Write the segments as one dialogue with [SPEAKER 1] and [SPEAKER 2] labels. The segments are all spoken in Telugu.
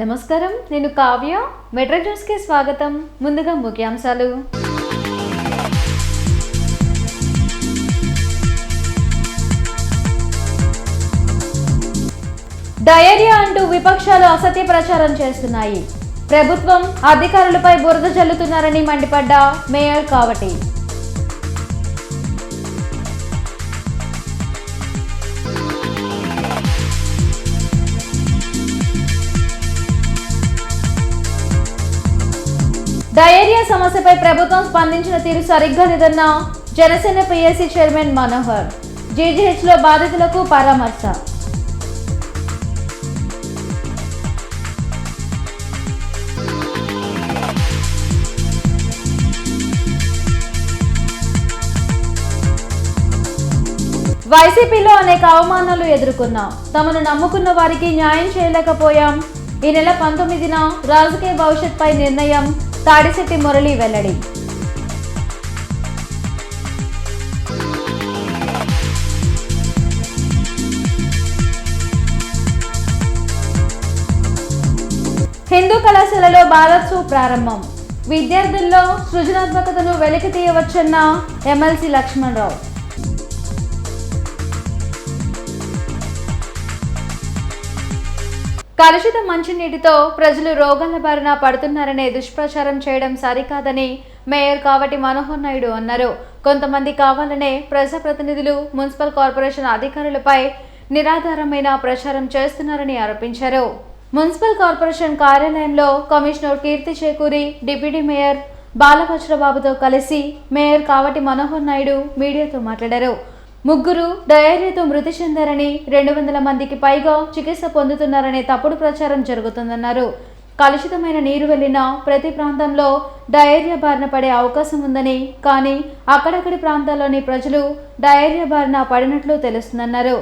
[SPEAKER 1] నమస్కారం, నేను కావ్య. మెట్రో న్యూస్ కి స్వాగతం. ముందుగా ముఖ్యాంశాలు. డయేరియా అంటూ విపక్షాలు అసత్య ప్రచారం చేస్తున్నాయి. ప్రభుత్వం అధికారులపై బురద జల్లుతున్నారని మండిపడ్డ మేయర్ కావటి. డయేరియా సమస్యపై ప్రభుత్వం స్పందించిన తీరు సరిగ్గా లేదన్న జనసేన పిఎస్సి చైర్మన్ మనోహర్. జీజీహెచ్లో బాధితులకు పరామర్శ. వైసీపీలో అనేక అవమానాలు ఎదుర్కొన్నాం. తమను నమ్ముకున్న వారికి న్యాయం చేయలేకపోయాం. ఈ నెల 19న రాజకీయ భవిష్యత్పై నిర్ణయం. తాడిశెట్టి మురళి వెల్లడి. హిందూ కళాశాలలో బాలోత్సవ్ ప్రారంభం. విద్యార్థుల్లో సృజనాత్మకతను వెలికి తీయవచ్చన్న ఎమ్మెల్సీ లక్ష్మణరావు. కలుషిత మంచినీటితో ప్రజలు రోగాల బారిన పడుతున్నారనే దుష్ప్రచారం చేయడం సరికాదని మేయర్ కావటి మనోహర్ నాయుడు అన్నారు. కొంతమంది కావాలనే ప్రజాప్రతినిధులు, మున్సిపల్ కార్పొరేషన్ అధికారులపై నిరాధారమైన ప్రచారం చేస్తున్నారని ఆరోపించారు. మున్సిపల్ కార్పొరేషన్ కార్యాలయంలో కమిషనర్ కీర్తి చేకూరి డిప్యూటీ మేయర్ బాలవజ్రబాబుతో కలిసి మేయర్ కావటి మనోహర్ నాయుడు మీడియాతో మాట్లాడారు. ముగ్గురు డయేరియాతో మృతి చెందారని, 200 మందికి పైగా చికిత్స పొందుతున్నారనే తప్పుడు ప్రచారం జరుగుతుందన్నారు. కలుషితమైన నీరు వెళ్లిన ప్రతి ప్రాంతంలో డయేరియా బారిన పడే అవకాశం ఉందని, కానీ అక్కడక్కడి ప్రాంతాల్లోని ప్రజలు డయేరియా బారిన పడినట్లు తెలుస్తుందన్నారు.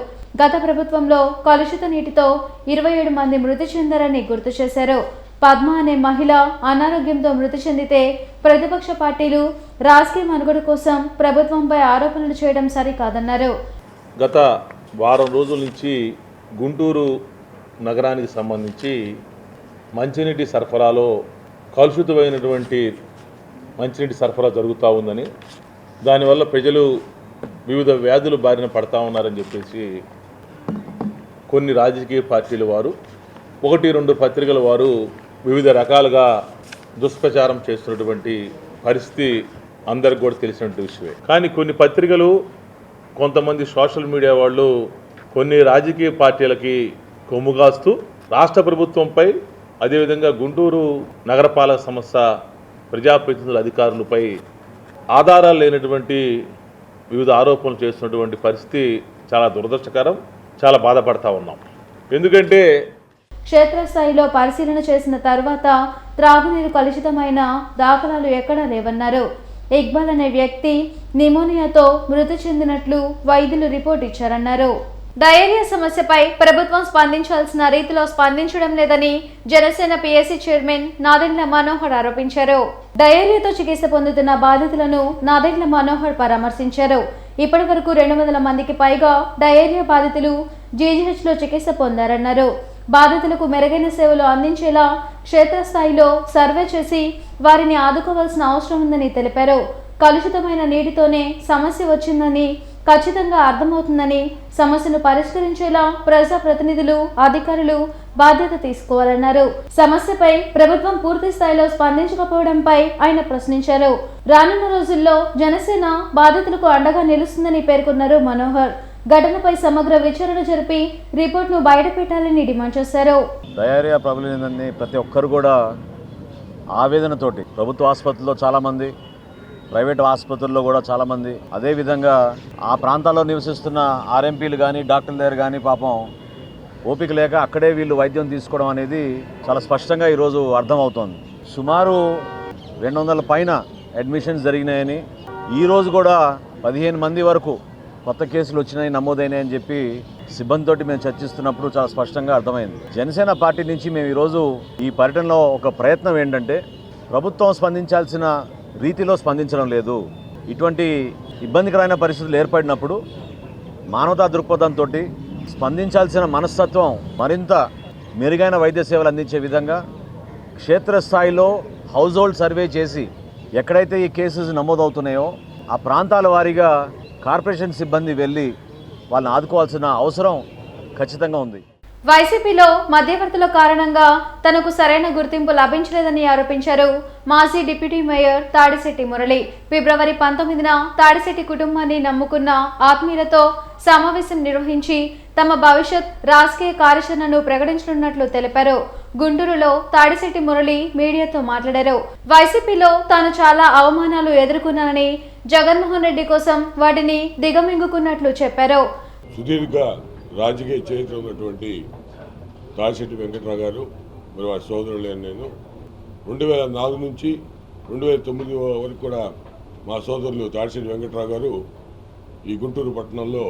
[SPEAKER 1] గత ప్రభుత్వంలో కలుషిత నీటితో 27 మంది మృతి చెందారని గుర్తు చేశారు. పద్మ అనే మహిళ అనారోగ్యంతో మృతి చెందితే ప్రతిపక్ష పార్టీలు రాజకీయ మనుగడ కోసం ప్రభుత్వంపై ఆరోపణలు చేయడం సరికాదన్నారు.
[SPEAKER 2] గత వారం రోజుల నుంచి గుంటూరు నగరానికి సంబంధించి మంచినీటి సరఫరాలో కలుషితమైనటువంటి మంచినీటి సరఫరా జరుగుతూ ఉందని, దానివల్ల ప్రజలు వివిధ వ్యాధులు బారిన పడతా ఉన్నారని చెప్పేసి కొన్ని రాజకీయ పార్టీల వారు, 1-2 పత్రికల వారు వివిధ రకాలుగా దుష్ప్రచారం చేస్తున్నటువంటి పరిస్థితి అందరికి కూడా తెలిసినటువంటి విషయమే. కానీ కొన్ని పత్రికలు, కొంతమంది సోషల్ మీడియా వాళ్ళు కొన్ని రాజకీయ పార్టీలకి కొమ్ముగాస్తూ రాష్ట్ర ప్రభుత్వంపై, అదేవిధంగా గుంటూరు నగరపాలక సంస్థ ప్రజాప్రతినిధుల అధికారులపై ఆధారాలు లేనటువంటి వివిధ ఆరోపణలు చేస్తున్నటువంటి పరిస్థితి చాలా దురదృష్టకరం. చాలా బాధపడతా ఉన్నాం. ఎందుకంటే
[SPEAKER 1] క్షేత్రస్థాయిలో పరిశీలన చేసిన తర్వాత త్రాగునీరు కలుషితమైన దాఖలాలు ఎక్కడా లేవన్నారు. ఇక్బాల్ అనే వ్యక్తి నిమోనియాతో మృతి చెందినట్లు వైద్యులు రిపోర్ట్ ఇచ్చారన్నారు. డయేరియా సమస్యపై ప్రభుత్వం స్పందించాల్సిన రీతిలో స్పందించడం లేదని జనసేన పిఎస్సి చైర్మన్ నాదెండ్ల మనోహర్ ఆరోపించారు. డయేరియాతో చికిత్స పొందుతున్న బాధితులను నాదెండ్ల మనోహర్ పరామర్శించారు. ఇప్పటి వరకు 200 మందికి పైగా డయేరియా బాధితులు జీజీహెచ్లో చికిత్స పొందారన్నారు. బాధితులకు మెరుగైన సేవలు అందించేలా క్షేత్రస్థాయిలో సర్వే చేసి వారిని ఆదుకోవాల్సిన అవసరం ఉందని తెలిపారు. కలుషితమైన నీటితోనే సమస్య వచ్చిందని ఖచ్చితంగా అర్థమవుతుందని, సమస్యను పరిష్కరించేలా ప్రజాప్రతినిధులు, అధికారులు బాధ్యత తీసుకోవాలన్నారు. సమస్యపై ప్రభుత్వం పూర్తి స్థాయిలో స్పందించకపోవడంపై ఆయన ప్రశ్నించారు. రానున్న రోజుల్లో జనసేన బాధితులకు అండగా నిలుస్తుందని పేర్కొన్నారు మనోహర్. ఘటనపై సమగ్ర విచారణ జరిపి రిపోర్ట్ను బయటపెట్టాలని డిమాండ్ చేశారు.
[SPEAKER 3] డయేరియా ప్రబలిందని ప్రతి ఒక్కరు కూడా ఆవేదనతోటి, ప్రభుత్వ ఆసుపత్రుల్లో చాలామంది, ప్రైవేట్ ఆసుపత్రుల్లో కూడా చాలామంది, అదేవిధంగా ఆ ప్రాంతాల్లో నివసిస్తున్న ఆర్ఎంపీలు కానీ డాక్టర్ల దగ్గర కానీ పాపం ఓపిక లేక అక్కడే వీళ్ళు వైద్యం తీసుకోవడం అనేది చాలా స్పష్టంగా ఈరోజు అర్థమవుతోంది. సుమారు 200 పైన అడ్మిషన్స్ జరిగినాయని, ఈరోజు కూడా 15 మంది వరకు కొత్త కేసులు వచ్చినాయి, నమోదైనాయని చెప్పి సిబ్బందితోటి మేము చర్చిస్తున్నప్పుడు చాలా స్పష్టంగా అర్థమైంది. జనసేన పార్టీ నుంచి మేము ఈరోజు ఈ పర్యటనలో ఒక ప్రయత్నం ఏంటంటే, ప్రభుత్వం స్పందించాల్సిన రీతిలో స్పందించడం లేదు. ఇటువంటి ఇబ్బందికరమైన పరిస్థితులు ఏర్పడినప్పుడు మానవతా దృక్పథంతో స్పందించాల్సిన మనస్తత్వం మరింత మెరుగైన వైద్య సేవలు అందించే విధంగా క్షేత్రస్థాయిలో హౌస్ హోల్డ్ సర్వే చేసి ఎక్కడైతే ఈ కేసెస్ నమోదవుతున్నాయో ఆ ప్రాంతాల వారీగా కార్పొరేషన్ సిబ్బంది వెళ్ళి వాళ్ళని ఆదుకోవాల్సిన అవసరం ఖచ్చితంగా ఉంది.
[SPEAKER 1] వైసీపీలో మధ్యవర్తుల కారణంగా తనకు సరైన గుర్తింపు లభించలేదని ఆరోపించారు మాజీ డిప్యూటీ మేయర్ తాడిశెట్టి మురళి. ఫిబ్రవరి 19న తాడిశెట్టి కుటుంబాన్ని నమ్ముకున్న ఆత్మీయులతో సమావేశం నిర్వహించి తమ భవిష్యత్ రాజకీయ కార్యాచరణను ప్రకటించనున్నట్లు తెలిపారు. గుంటూరులో తాడిశెట్టి మురళి మీడియాతో మాట్లాడారు. వైసీపీలో తాను చాలా అవమానాలు ఎదుర్కొన్నానని, జగన్మోహన్ రెడ్డి కోసం వాటిని దిగమింగుకున్నట్లు చెప్పారు.
[SPEAKER 4] సుదీర్ఘ రాజకీయ చరిత్ర ఉన్నటువంటి తాడిశెట్టి వెంకటరావు గారు మరి వారి సోదరులైన నేను 2004 నుంచి 2009 వరకు కూడా మా సోదరులు తాడిశెట్టి వెంకటరావు గారు ఈ గుంటూరు పట్టణంలో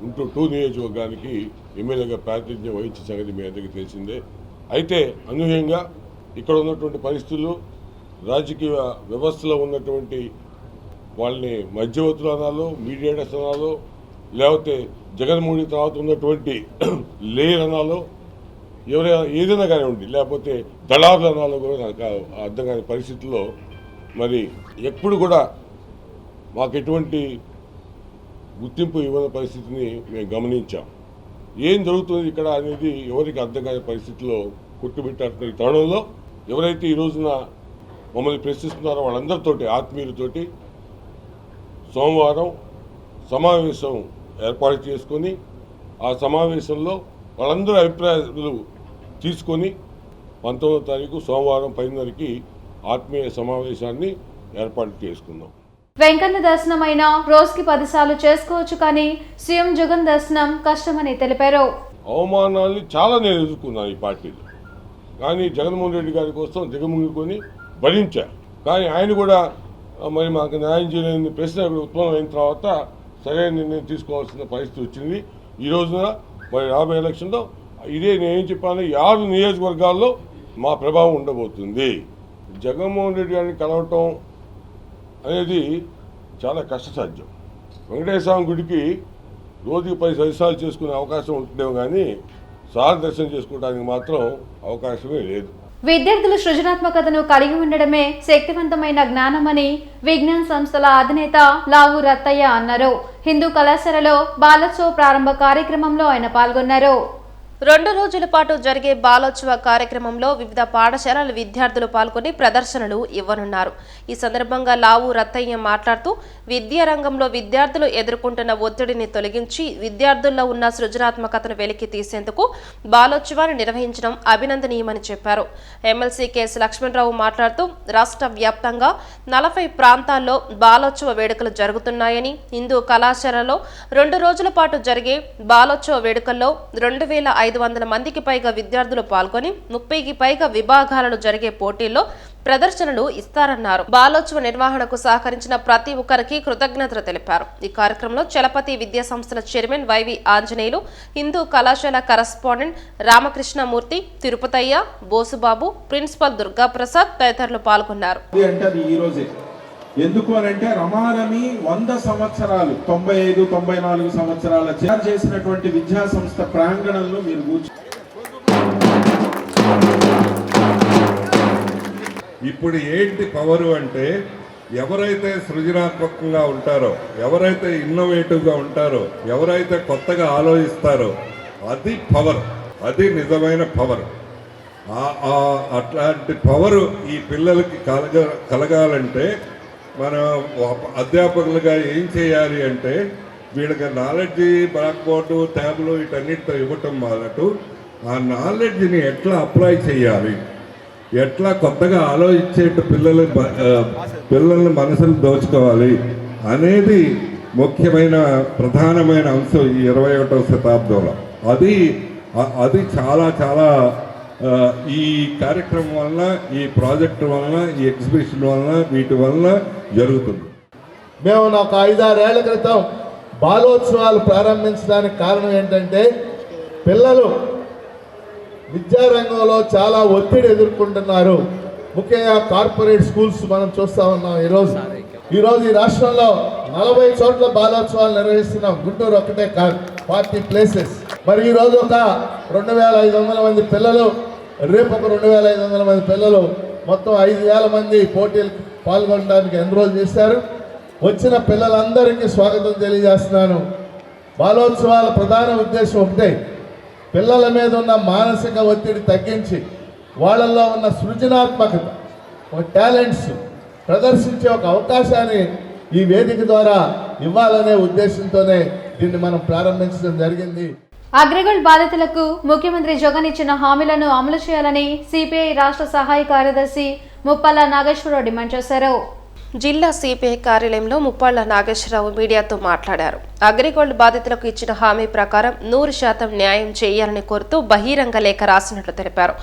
[SPEAKER 4] గుంటూరు 2 నియోజకవర్గానికి ఎమ్మెల్యేగా ప్రాతినిధ్యం వహించిన సంగతి మీ అందరికీ తెలిసిందే. అయితే అనూహ్యంగా ఇక్కడ ఉన్నటువంటి పరిస్థితులు, రాజకీయ వ్యవస్థలో ఉన్నటువంటి వాళ్ళని మధ్యవర్తులు అనాలో, మీడియేటర్స్ అనాలో, లేకపోతే జగన్మోహన్ తర్వాత ఉన్నటువంటి లేయర్ అనాలో, ఎవరైనా ఏదైనా కానివ్వండి, లేకపోతే దళారులు అనాలో కూడా నాకు అర్థం కాని పరిస్థితుల్లో మరి ఎప్పుడు కూడా మాకు ఎటువంటి గుర్తింపు ఇవ్వని పరిస్థితిని మేము గమనించాం. ఏం జరుగుతుంది ఇక్కడ అనేది ఎవరికి అర్థం కాని పరిస్థితిలో కొట్టుబెట్టారు. ఈ తరుణంలో ఎవరైతే ఈ రోజున మమ్మల్ని ప్రశ్నిస్తున్నారో వాళ్ళందరితోటి ఆత్మీయులతోటి సోమవారం సమావేశం ఏర్పాటు చేసుకొని ఆ సమావేశంలో వాళ్ళందరూ అభిప్రాయాలు తీసుకొని 19వ తారీఖు సోమవారం 10:30కి ఆత్మీయ సమావేశాన్ని ఏర్పాటు చేసుకున్నాం.
[SPEAKER 1] వెంకన్న దర్శనం అయినా రోజుకి 10 సార్లు చేసుకోవచ్చు, కానీ సీఎం జగన్ దర్శనం కష్టమని తెలిపారు.
[SPEAKER 4] అవమానాన్ని చాలా నేను ఎదుర్కొన్నాను ఈ పార్టీలో, కానీ జగన్మోహన్ రెడ్డి గారి కోసం దిగముంగుకొని భరించారు. కానీ ఆయన కూడా మరి మాకు న్యాయం చేయలేని ప్రశ్న ఉత్పన్నమైన తర్వాత సరైన నిర్ణయం తీసుకోవాల్సిన పరిస్థితి వచ్చింది. ఈ రోజున మరి రాబోయే ఎలక్షన్లో ఇదే నేనేం చెప్పాను, 6 నియోజకవర్గాల్లో మా ప్రభావం ఉండబోతుంది. జగన్మోహన్ రెడ్డి గారిని కలవటం అనేది చాలా కష్టసాధ్యం. వెంకటేశ్వర స్వామి గుడికి రోజుకి 10 దర్శనాలు చేసుకునే అవకాశం ఉంటుందేమో, కానీ సార్ దర్శనం చేసుకోవడానికి మాత్రం అవకాశమే లేదు.
[SPEAKER 1] విద్యార్థులు సృజనాత్మకతను కలిగి ఉండడమే శక్తివంతమైన జ్ఞానమని విజ్ఞాన సంస్థల అధినేత లావు రత్తయ్య అన్నారు. హిందూ కళాశాలలో బాలోత్సవ ప్రారంభ కార్యక్రమంలో ఆయన పాల్గొన్నారు.
[SPEAKER 5] 2 రోజుల పాటు జరిగే బాలోత్సవ కార్యక్రమంలో వివిధ పాఠశాలల విద్యార్థులు పాల్గొని ప్రదర్శనలు ఇవ్వనున్నారు. ఈ సందర్భంగా లావు రత్తయ్య మాట్లాడుతూ విద్యారంగంలో విద్యార్థులు ఎదుర్కొంటున్న ఒత్తిడిని తొలగించి విద్యార్థుల్లో ఉన్న సృజనాత్మకతను వెలికి తీసేందుకు బాలోత్సవాన్ని నిర్వహించడం అభినందనీయమని చెప్పారు. ఎమ్మెల్సీ కెఎస్ లక్ష్మణరావు మాట్లాడుతూ రాష్ట్ర వ్యాప్తంగా 40 ప్రాంతాల్లో బాలోత్సవ వేడుకలు జరుగుతున్నాయని, హిందూ కళాశాలలో 2 రోజుల పాటు జరిగే బాలోత్సవ వేడుకల్లో 2500 మందికి పైగా విద్యార్థులు పాల్గొని 30కి పైగా విభాగాలలో జరిగే పోటీల్లో ప్రదర్శనలు ఇస్తారన్నారు. బాలోత్సవ నిర్వహణకు సహకరించిన ప్రతి ఒక్కరికి కృతజ్ఞతలు తెలిపారు. ఈ కార్యక్రమంలో చలపతి విద్యా సంస్థల చైర్మన్ వైవి ఆంజనేయులు, హిందూ కళాశాల కరస్పాండెంట్ రామకృష్ణమూర్తి, తిరుపతయ్య, బోసుబాబు, ప్రిన్సిపల్ దుర్గాప్రసాద్ తదితరులు పాల్గొన్నారు.
[SPEAKER 6] ఎందుకు అనంటే రమారమి 100 సంవత్సరాలు 95-94 సంవత్సరాల చేసినటువంటి విద్యా సంస్థ ప్రాంగణంలో మీరు కూర్చు.
[SPEAKER 7] ఇప్పుడు ఏంటి పవరు అంటే, ఎవరైతే సృజనాత్మకంగా ఉంటారో, ఎవరైతే ఇన్నోవేటివ్గా ఉంటారో, ఎవరైతే కొత్తగా ఆలోచిస్తారో అది పవర్, అది నిజమైన పవర్. అట్లాంటి పవరు ఈ పిల్లలకి కలగాలంటే మనం అధ్యాపకులుగా ఏం చేయాలి అంటే, వీళ్ళకి నాలెడ్జి బ్లాక్ బోర్డు, ట్యాబ్లు వీటన్నిటితో ఇవ్వటం మొదలు ఆ నాలెడ్జ్ని ఎట్లా అప్లై చేయాలి, ఎట్లా కొత్తగా ఆలోచించేట్టు పిల్లల్ని మనసులు దోచుకోవాలి అనేది ముఖ్యమైన ప్రధానమైన అంశం ఈ 21వ శతాబ్దంలో. అది చాలా చాలా ఈ కార్యక్రమం వలన, ఈ ప్రాజెక్టు వలన, ఈ ఎగ్జిబిషన్ వలన, వీటి వలన జరుగుతుంది.
[SPEAKER 8] మేము ఒక 5-6 ఏళ్ల క్రితం బాలోత్సవాలు ప్రారంభించడానికి కారణం ఏంటంటే, పిల్లలు విద్యారంగంలో చాలా ఒత్తిడి ఎదుర్కొంటున్నారు. ముఖ్యంగా కార్పొరేట్ స్కూల్స్ మనం చూస్తూ ఉన్నాం. ఈరోజు ఈరోజు ఈ రాష్ట్రంలో 40 చోట్ల బాలోత్సవాలు నిర్వహిస్తున్నాం. గుంటూరు ఒక్కటే కాదు, 40 ప్లేసెస్. మరి ఈరోజు ఒక 2500 మంది పిల్లలు, రేపు ఒక 2500 మంది పిల్లలు, మొత్తం 5000 మంది పోటీలకు పాల్గొనడానికి ఎన్రోల్ చేశారు. వచ్చిన పిల్లలందరికీ స్వాగతం తెలియజేస్తున్నాను. బాలోత్సవాల ప్రధాన ఉద్దేశం ఒకటే, పిల్లల మీద ఉన్న మానసిక ఒత్తిడి తగ్గించి వాళ్ళల్లో ఉన్న సృజనాత్మకత, టాలెంట్స్ ప్రదర్శించే ఒక అవకాశాన్ని ఈ వేదిక ద్వారా ఇవ్వాలనే ఉద్దేశంతోనే దీన్ని మనం ప్రారంభించడం జరిగింది.
[SPEAKER 1] అగ్రిగోల్డ్ బాధితులకు ముఖ్యమంత్రి జగన్ ఇచ్చిన హామీలను అమలు చేయాలని సిపిఐ రాష్ట్ర సహాయ కార్యదర్శి ముప్పాళ్ల నాగేశ్వరరావు డిమాండ్ చేశారు.
[SPEAKER 5] జిల్లా సిపిఐ కార్యాలయంలో ముప్పాళ్ల నాగేశ్వరరావు మీడియాతో మాట్లాడారు. అగ్రిగోల్డ్ బాధితులకు ఇచ్చిన హామీ ప్రకారం 100% న్యాయం చేయాలని కోరుతూ బహిరంగ లేఖ రాసినట్లు తెలిపారు.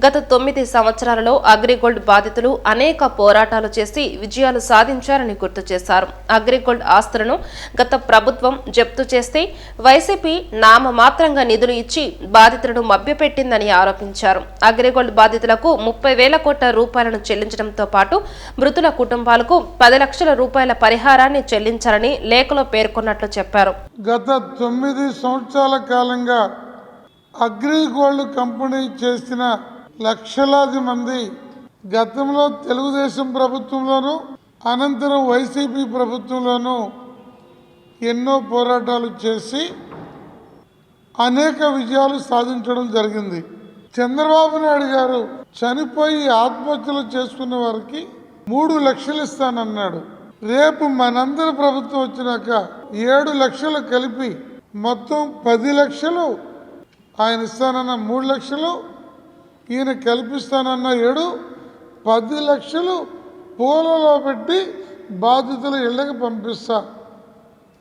[SPEAKER 5] గత 9 సంవత్సరాలలో అగ్రిగోల్డ్ బాధితులు అనేక పోరాటాలు చేసి విజయాలు సాధించారని గుర్తు చేశారు. అగ్రిగోల్డ్ ఆస్తులను గత ప్రభుత్వం జప్తు చేస్తే వైసీపీ నామమాత్రంగా నిధులు ఇచ్చి బాధితులను మభ్యపెట్టిందని ఆరోపించారు. అగ్రిగోల్డ్ బాధితులకు 30,000 కోట్ల రూపాయలను చెల్లించడంతో పాటు మృతుల కుటుంబాలకు 10 లక్షల రూపాయల పరిహారాన్ని చెల్లించాలని లేఖలో పేర్కొన్నట్లు చెప్పారు.
[SPEAKER 9] గత 9 సంవత్సరాల కాలంగా అగ్రిగోల్డ్ కంపెనీ చేసిన లక్షలాది మంది గతంలో తెలుగుదేశం ప్రభుత్వంలోనూ అనంతరం వైసీపీ ప్రభుత్వంలోనూ ఎన్నో పోరాటాలు చేసి అనేక విజయాలు సాధించడం జరిగింది. చంద్రబాబు నాయుడు గారు చనిపోయి ఆత్మహత్యలు చేసుకున్న వారికి 3 లక్షలు ఇస్తానన్నాడు. రేపు మనందరి ప్రభుత్వం వచ్చినాక 7 లక్షలు కలిపి మొత్తం 10 లక్షలు ఆయన ఇస్తానన్న 3 లక్షలు, ఈయన కల్పిస్తానన్న 7, 10 లక్షలు పూలలో పెట్టి బాధితుల ఇళ్ళకి పంపిస్తా,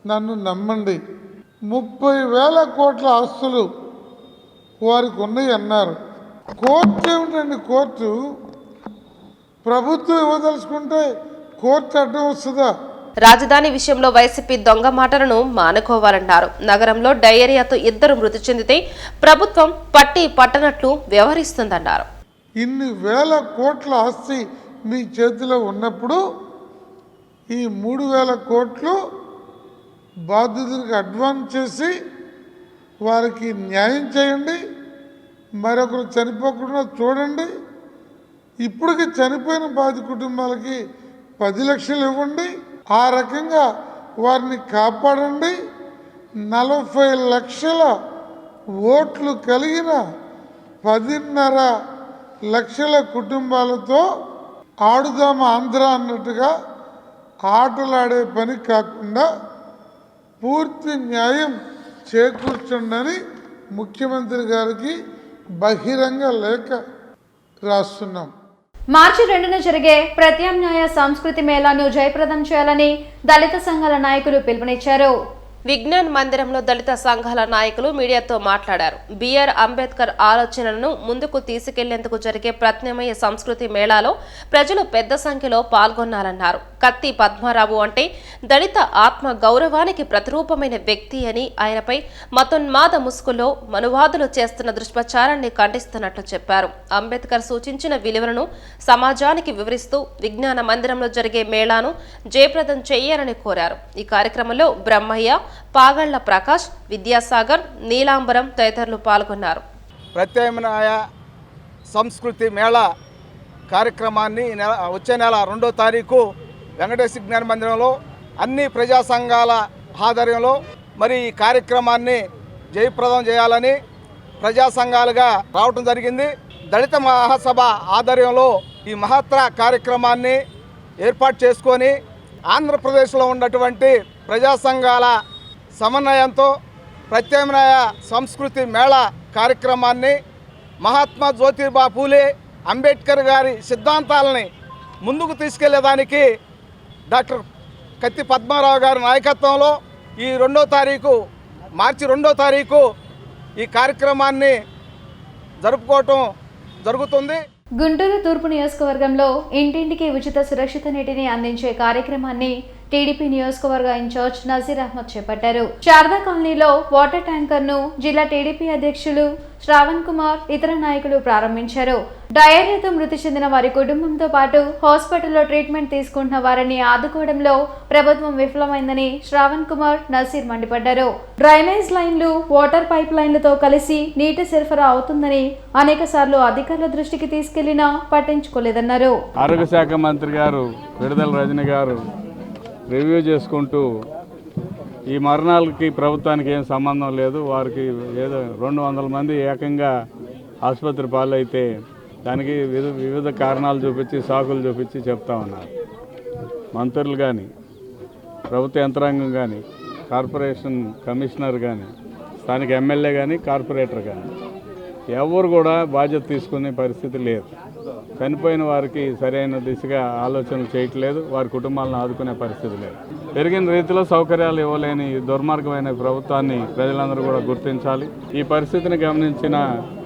[SPEAKER 9] నన్ను నమ్మండి. 30,000 కోట్ల ఆస్తులు వారికి ఉన్నాయి అన్నారు. కోర్టు ఏమిటండి? కోర్టు ప్రభుత్వం ఇవ్వదలుచుకుంటే కోర్టు అడ్డం వస్తుందా?
[SPEAKER 5] రాజధాని విషయంలో వైసీపీ దొంగ మాటలను మానుకోవాలన్నారు. నగరంలో డయేరియాతో 2 మృతి చెందితే ప్రభుత్వం పట్టి పట్టనట్లు వ్యవహరిస్తుందన్నారు.
[SPEAKER 9] ఇన్ని వేల కోట్ల ఆస్తి మీ చేతిలో ఉన్నప్పుడు ఈ 3,000 కోట్లు బాధితులకు అడ్వాన్స్ చేసి వారికి న్యాయం చేయండి, మరొకరు చనిపోకుండా చూడండి. ఇప్పటికి చనిపోయిన బాధిత కుటుంబాలకి 10 లక్షలు ఇవ్వండి. ఆ రకంగా వారిని కాపాడండి. 40 లక్షల ఓట్లు కలిగిన 10.5 లక్షల కుటుంబాలతో ఆడుదామ ఆంధ్ర అన్నట్టుగా ఆటలాడే పని కాకుండా పూర్తి న్యాయం చేకూర్చండి ముఖ్యమంత్రి గారికి బహిరంగ లేఖ రాస్తున్నాం.
[SPEAKER 1] మార్చి 2న జరిగే ప్రత్యామ్నాయ సంస్కృతి మేళాను జయప్రదం చేయాలని దళిత సంఘాల నాయకులు పిలుపునిచ్చారు.
[SPEAKER 5] విజ్ఞాన్ మందిరంలో దళిత సంఘాల నాయకులు మీడియాతో మాట్లాడారు. బిఆర్ అంబేద్కర్ ఆలోచనలను ముందుకు తీసుకెళ్లేందుకు జరిగే ప్రత్యామ్నాయ సంస్కృతి మేళాలో ప్రజలు పెద్ద సంఖ్యలో పాల్గొన్నారన్నారు. కత్తి పద్మారావు అంటే దళిత ఆత్మ గౌరవానికి ప్రతిరూపమైన వ్యక్తి అని, ఆయనపై మతోన్మాద ముసుగులో మనువాదులు చేస్తున్న దుష్ప్రచారాన్ని ఖండిస్తున్నట్లు చెప్పారు. అంబేద్కర్ సూచించిన విలువలను సమాజానికి వివరిస్తూ విజ్ఞాన మందిరంలో జరిగే మేళాను జయప్రదం చేయాలని కోరారు. ఈ కార్యక్రమంలో బ్రహ్మయ్య, పాగళ్ల ప్రకాష్, విద్యాసాగర్, నీలాంబరం తదితరులు పాల్గొన్నారు.
[SPEAKER 10] ప్రత్యామ్నాయ సంస్కృతి మేళా కార్యక్రమాన్ని వచ్చే నెల 2వ తారీఖు వెంకటేశ్వర విజ్ఞాన మందిరంలో అన్ని ప్రజా సంఘాల ఆధ్వర్యంలో మరి ఈ కార్యక్రమాన్ని జయప్రదం చేయాలని ప్రజా సంఘాలుగా రావటం జరిగింది. దళిత మహాసభ ఆధ్వర్యంలో ఈ మహత్తర కార్యక్రమాన్ని ఏర్పాటు చేసుకొని ఆంధ్రప్రదేశ్లో ఉన్నటువంటి ప్రజా సంఘాల సమన్వయంతో ప్రత్యామ్నాయ సంస్కృతి మేళా కార్యక్రమాన్ని మహాత్మా జ్యోతిబా పూలే అంబేద్కర్ గారి సిద్ధాంతాలని ముందుకు తీసుకెళ్లేదానికి డాక్టర్ కత్తి పద్మారావు గారి నాయకత్వంలో ఈ మార్చి 2వ తారీఖు ఈ కార్యక్రమాన్ని జరుపుకోవటం జరుగుతుంది.
[SPEAKER 1] గుంటూరు తూర్పు నియోజకవర్గంలో ఇంటింటికి ఉచిత సురక్షిత నీటిని అందించే కార్యక్రమాన్ని టీడీపీ నియోజకవర్గ ఇన్ఛార్జ్ నజీర్ అహ్మద్ చేపట్టారు. శారదా కాలనీలో వాటర్ ట్యాంకర్ ను జిల్లా టీడీపీ అధ్యక్షులు శ్రావణ్ కుమార్ ఇతర నాయకులు ప్రారంభించారు. డయేరియాతో మృతి చెందిన వారి కుటుంబంతో పాటు హాస్పిటల్లో ట్రీట్మెంట్ తీసుకుంటున్న వారిని ఆదుకోవడంలో ప్రభుత్వం విఫలమైందని శ్రావణ్ కుమార్ నజీర్ మండిపడ్డారు. డ్రైనేజ్ లైన్లు వాటర్ పైప్ లైన్లతో కలిసి నీటి సరఫరా అవుతుందని అనేక సార్లు అధికారుల దృష్టికి తీసుకెళ్లినా పట్టించుకోలేదన్నారు.
[SPEAKER 11] ఆరోగ్య శాఖ మంత్రి గారు విడుదల రజని గారు రివ్యూ చేసుకుంటూ ఈ మరణాలకి ప్రభుత్వానికి ఏం సంబంధం లేదు, వారికి ఏదో 200 మంది ఏకంగా ఆసుపత్రి పాలైతే దానికి వివిధ కారణాలు చూపించి సాకులు చూపించి చెప్తా ఉన్నారు. మంత్రులు కానీ ప్రభుత్వ యంత్రాంగం కానీ కార్పొరేషన్ కమిషనర్ కానీ స్థానిక ఎమ్మెల్యే కానీ కార్పొరేటర్ కానీ ఎవరు కూడా బాధ్యత తీసుకునే పరిస్థితి లేదు. చనిపోయిన వారికి సరైన దిశగా ఆలోచనలు చేయట్లేదు, వారి కుటుంబాలను ఆదుకునే పరిస్థితి లేదు. పెరిగిన రీతిలో సౌకర్యాలు ఇవ్వలేని ప్రభుత్వాన్ని ప్రభుత్వాన్ని ప్రజలందరూ కూడా గుర్తించాలి. ఈ పరిస్థితిని గమనించిన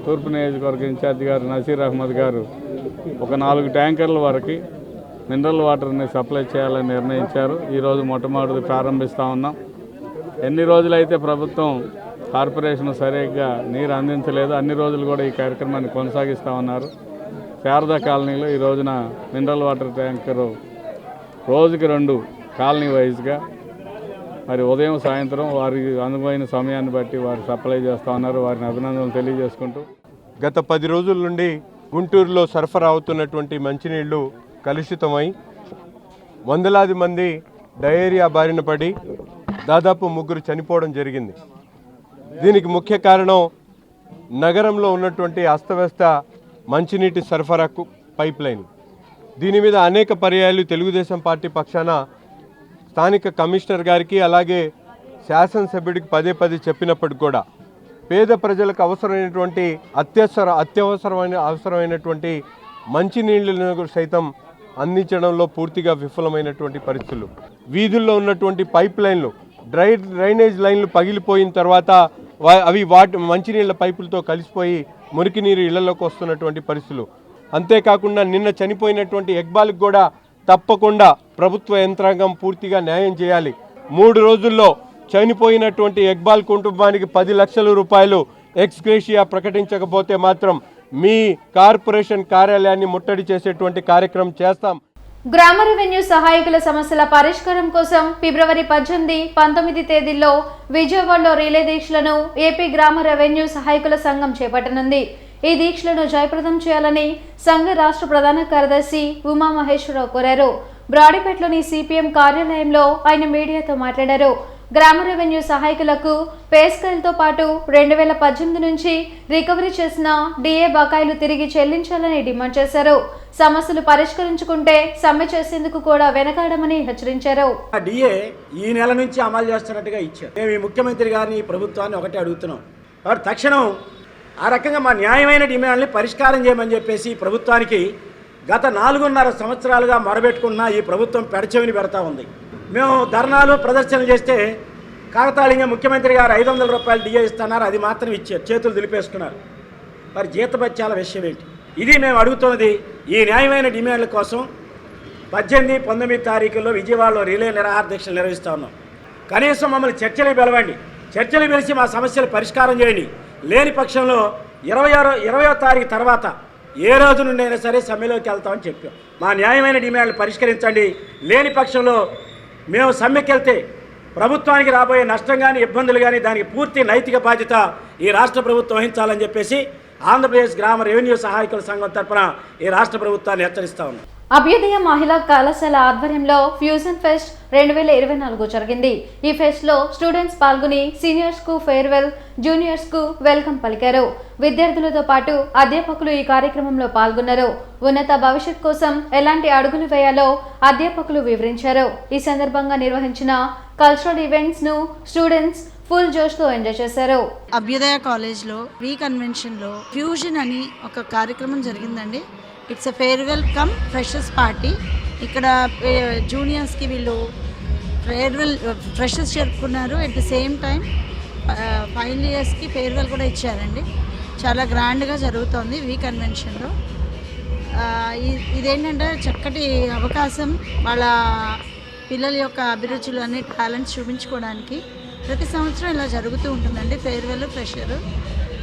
[SPEAKER 11] తూర్పు నియోజకవర్గ ఇన్ఛార్జి గారు నజీర్ అహ్మద్ గారు ఒక 4 ట్యాంకర్ల వరకు మినరల్ వాటర్ని సప్లై చేయాలని నిర్ణయించారు. ఈరోజు మొట్టమొదటి ప్రారంభిస్తూ ఉన్నాం. ఎన్ని రోజులైతే ప్రభుత్వం కార్పొరేషన్ సరిగ్గా నీరు అందించలేదు అన్ని రోజులు కూడా ఈ కార్యక్రమాన్ని కొనసాగిస్తూ ఉన్నారు. శారదా కాలనీలో ఈ రోజున మినరల్ వాటర్ ట్యాంకరు రోజుకి 2 కాలనీ వైజ్గా మరి ఉదయం సాయంత్రం వారికి అనువైన సమయాన్ని బట్టి వారు సప్లై చేస్తూ ఉన్నారు. వారిని అభినందనలు తెలియజేసుకుంటూ
[SPEAKER 12] గత 10 రోజుల నుండి గుంటూరులో సరఫరా అవుతున్నటువంటి మంచినీళ్లు కలుషితమై వందలాది మంది డయేరియా బారిన పడి దాదాపు 3 చనిపోవడం జరిగింది. దీనికి ముఖ్య కారణం నగరంలో ఉన్నటువంటి అస్తవ్యస్త మంచినీటి సరఫరాకు పైప్ లైన్. దీని మీద అనేక పర్యాయాలు తెలుగుదేశం పార్టీ పక్షాన స్థానిక కమిషనర్ గారికి అలాగే శాసనసభ్యుడికి పదే చెప్పినప్పటికి కూడా పేద ప్రజలకు అవసరమైనటువంటి అవసరమైనటువంటి మంచినీళ్లను సైతం అందించడంలో పూర్తిగా విఫలమైనటువంటి పరిస్థితులు. వీధుల్లో ఉన్నటువంటి పైప్ లైన్లు డ్రైనేజ్ లైన్లు పగిలిపోయిన తర్వాత అవి మంచినీళ్ళ పైపులతో కలిసిపోయి మురికి నీరు ఇళ్లలోకి వస్తున్నటువంటి పరిస్థితులు. అంతేకాకుండా నిన్న చనిపోయినటువంటి ఎక్బాల్కి కూడా తప్పకుండా ప్రభుత్వ యంత్రాంగం పూర్తిగా న్యాయం చేయాలి. 3 రోజుల్లో చనిపోయినటువంటి ఎక్బాల్ కుటుంబానికి 10 లక్షల రూపాయలు ఎక్స్గ్రేషియా ప్రకటించకపోతే మాత్రం మీ కార్పొరేషన్ కార్యాలయాన్ని ముట్టడి చేసేటువంటి కార్యక్రమం చేస్తాం.
[SPEAKER 1] గ్రామ రెవెన్యూ సహాయకుల సమస్యల పరిష్కారం కోసం ఫిబ్రవరి 18, 19 తేదీల్లో విజయవాడలో రిలే దీక్షలను ఏపీ గ్రామ రెవెన్యూ సహాయకుల సంఘం చేపట్టనుంది. ఈ దీక్షలను జయప్రదం చేయాలని సంఘ రాష్ట్ర ప్రధాన కార్యదర్శి ఉమామహేశ్వరరావు కోరారు. బ్రాడీపేటలోని సిపిఎం కార్యాలయంలో ఆయన మీడియాతో మాట్లాడారు. గ్రామ రెవెన్యూ సహాయకులకు పే స్కేల్తో పాటు 2018 నుంచి రికవరీ చేసిన డిఏ బకాయిలు తిరిగి చెల్లించాలని డిమాండ్ చేశారు. సమస్యలు పరిష్కరించుకుంటే సమ్మె చేసేందుకు కూడా వెనకాడమని హెచ్చరించారు.
[SPEAKER 13] డిఏ ఈ నెల నుంచి అమలు చేస్తున్నట్టుగా ఇచ్చారు. మేము ఈ ముఖ్యమంత్రి గారిని ఈ ప్రభుత్వాన్ని ఒకటే అడుగుతున్నాం, వారు తక్షణం ఆ రకంగా మా న్యాయమైన డిమాండ్ని పరిష్కారం చేయమని చెప్పేసి ప్రభుత్వానికి గత 4.5 సంవత్సరాలుగా మొరబెట్టుకున్న ఈ ప్రభుత్వం పెడచెవిని పెడతా ఉంది. మేము ధర్నాలు ప్రదర్శనలు చేస్తే కాకతాళీయంగా ముఖ్యమంత్రి గారు 500 రూపాయలు డిఏ ఇస్తున్నారు, అది మాత్రం ఇచ్చారు, చేతులు దులిపేసుకున్నారు. మరి జీతభత్యాల విషయం ఏంటి? ఇది మేము అడుగుతున్నది. ఈ న్యాయమైన డిమాండ్ల కోసం 18, 19 తారీఖుల్లో విజయవాడలో రిలే నిరాహార దీక్షలు నిర్వహిస్తూ ఉన్నాం. కనీసం మమ్మల్ని చర్చలు పిలవండి, చర్చలు పిలిచి మా సమస్యలు పరిష్కారం చేయండి. లేని పక్షంలో 20వ తారీఖు తర్వాత ఏ రోజు నుండి అయినా సరే సమ్మెలోకి వెళ్తామని చెప్పాం. మా న్యాయమైన డిమాండ్లు పరిష్కరించండి. లేని పక్షంలో మేము సమ్మెకి వెళ్తే ప్రభుత్వానికి రాబోయే నష్టం కానీ ఇబ్బందులు కానీ దానికి పూర్తి నైతిక బాధ్యత ఈ రాష్ట్ర ప్రభుత్వం వహించాలని చెప్పేసి ఆంధ్రప్రదేశ్ గ్రామ రెవెన్యూ సహాయకుల సంఘం తరఫున ఈ రాష్ట్ర ప్రభుత్వాన్ని హెచ్చరిస్తా ఉన్నాం.
[SPEAKER 1] అభ్యుదయ మహిళా కళాశాల ఆధ్వర్యంలో ఫ్యూజన్ ఫెస్ట్ 2024 జరిగింది. ఈ ఫెస్ట్ లో స్టూడెంట్స్ పాల్గొని సీనియర్స్ కు ఫేర్వెల్, జూనియర్స్ కు వెల్కమ్ పలికారు. విద్యార్థులతో పాటు అధ్యాపకులు ఈ కార్యక్రమంలో పాల్గొన్నారు. ఉన్నత భవిష్యత్ కోసం ఎలాంటి అడుగులు వేయాలో అధ్యాపకులు వివరించారు. ఈ సందర్భంగా నిర్వహించిన కల్చరల్ ఈవెంట్స్ ను స్టూడెంట్స్ ఫుల్ జోష్తో ఎంజాయ్ చేశారు.
[SPEAKER 14] అభ్యుదయ కాలేజ్లో కన్వెన్షన్లో ఫ్యూజన్ అని ఒక కార్యక్రమం జరిగిందండి. It's a farewell come freshers party. ఇక్కడ జూనియర్స్కి వీళ్ళు ఫేర్వెల్ ఫ్రెషర్స్ జరుపుకున్నారు. At the same time final ఇయర్స్కి ఫేర్వెల్ కూడా ఇచ్చారండి. చాలా గ్రాండ్గా జరుగుతోంది కన్వెన్షన్లో. ఇదేంటంటే చక్కటి అవకాశం వాళ్ళ పిల్లల యొక్క అభిరుచులు అన్ని టాలెంట్స్ చూపించుకోవడానికి ప్రతి సంవత్సరం ఇలా జరుగుతూ ఉంటుందండి ఫేర్వెల్ ఫ్రెషర్.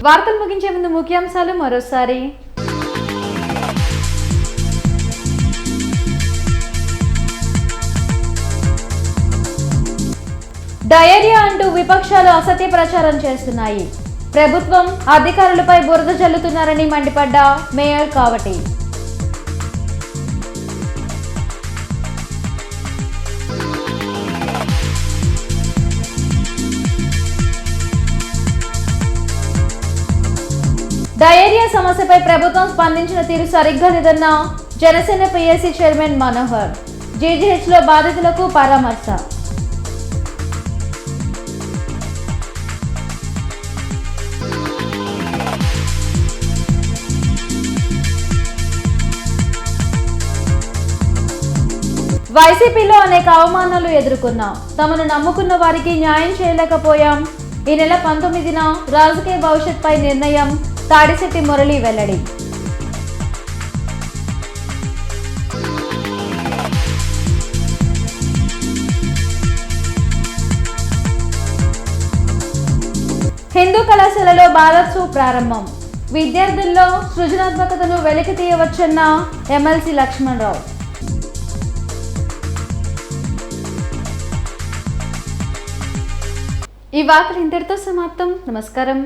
[SPEAKER 1] వార్తలు ముగించే ముందు ముఖ్యాంశాలు మరోసారి. డయేరియా అంటూ విపక్షాలు అసత్య ప్రచారం చేస్తున్నాయి. ప్రభుత్వం అధికారులపై బురద జల్లుతున్నారని మండిపడ్డ మేయర్ కావటి. డయేరియా సమస్యపై ప్రభుత్వం స్పందించిన తీరు సరిగ్గా లేదన్న జనసేన పిఎస్సి చైర్మన్ మనోహర్. జీజీహెచ్లో బాధితులకు పరామర్శ. వైసీపీలో అనేక అవమానాలు ఎదుర్కొన్నాం. తమను నమ్ముకున్న వారికి న్యాయం చేయలేకపోయాం. ఈ నెల 19న రాజకీయ భవిష్యత్పై నిర్ణయం. తాడిశెట్టి మురళి వెల్లడి. హిందూ కళాశాలలో బాలోత్సవ్ ప్రారంభం. విద్యార్థుల్లో సృజనాత్మకతను వెలికి తీయవచ్చన్న ఎమ్మెల్సీ లక్ష్మణరావు. ఈ వార్తలు ఇంతటితో సమాప్తం. నమస్కారం.